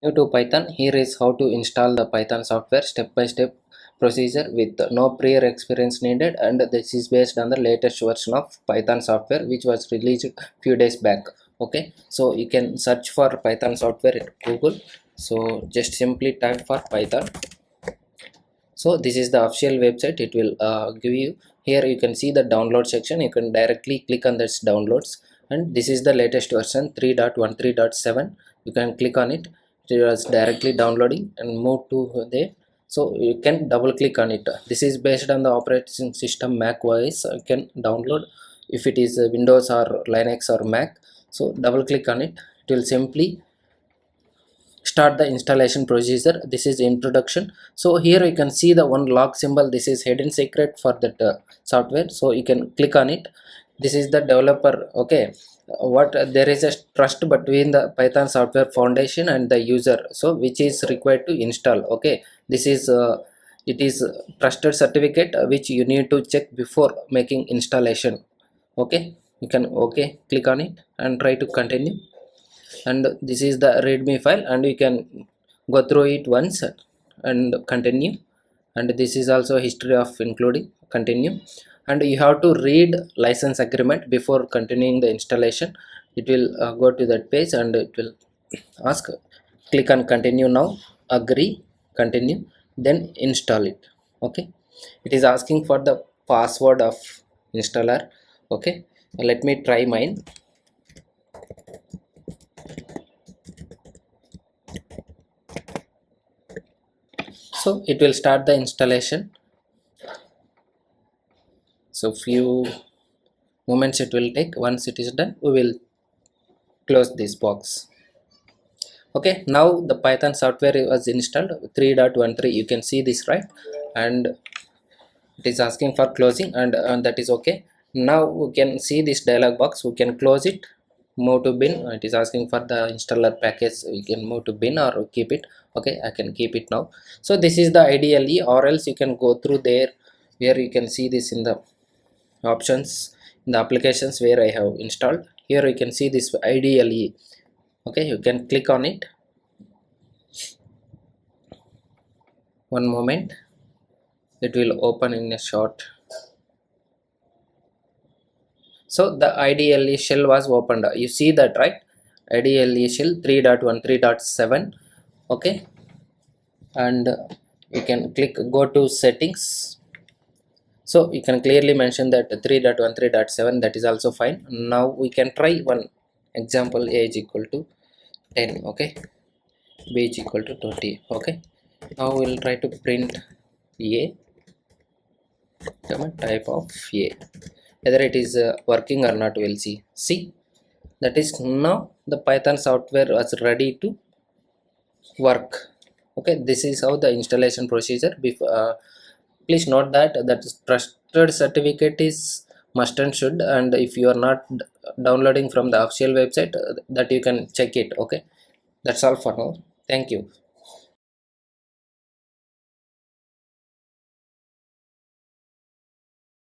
New to Python, here is how to install the Python software step by step procedure with no prior experience needed, and this is based on the latest version of Python software which was released few days back. Okay, so you can search for Python software at Google. So just simply type for Python. So this is the official website. It will give you, here you can see the download section. You can directly click on this downloads, and this is the latest version 3.13.7. you can click on it. It was directly downloading and move to there, so you can double click on it. This is based on the operating system macOS. You can download if it is Windows or Linux or Mac. So double click on it. It will simply start the installation procedure. This is introduction. So here you can see the one log symbol. This is hidden secret for that software, so you can click on it. This is the developer. Okay, what there is a trust between the Python software foundation and the user, so which is required to install. Okay, this is it is trusted certificate which you need to check before making installation. Okay, you can okay click on it and try to continue. And this is the readme file, and you can go through it once and continue. And this is also history of including, continue. And you have to read license agreement before continuing the installation. It will go to that page and it will ask, click on continue now, agree, continue, then install it. Okay, it is asking for the password of installer. Okay, let me try mine. So it will start the installation. So few moments it will take. Once it is done, we will close this box. Okay, now the Python software was installed 3.13. you can see this, right? And it is asking for closing, and that is okay. Now we can see this dialog box. We can close it, move to bin. It is asking for the installer package. We can move to bin or keep it. Okay, I can keep it now. So this is the IDLE, or else you can go through there where you can see this in the options, in the applications where I have installed. Here you can see this IDLE. Okay, you can click on it. One moment, it will open in a short. So the IDLE shell was opened. You see that, right? IDLE shell 3.13.7. okay, and you can click go to settings. So you can clearly mention that 3.13.7, that is also fine. Now we can try one example. A is equal to 10. Okay, b is equal to 20. Okay, now we'll try to print a type of a, whether it is working or not. We'll see that is now the Python software was ready to work. Okay, this is how the installation procedure. Before please note that that trusted certificate is must and should, and if you are not downloading from the official website, that you can check it. Okay, that's all for now. Thank you.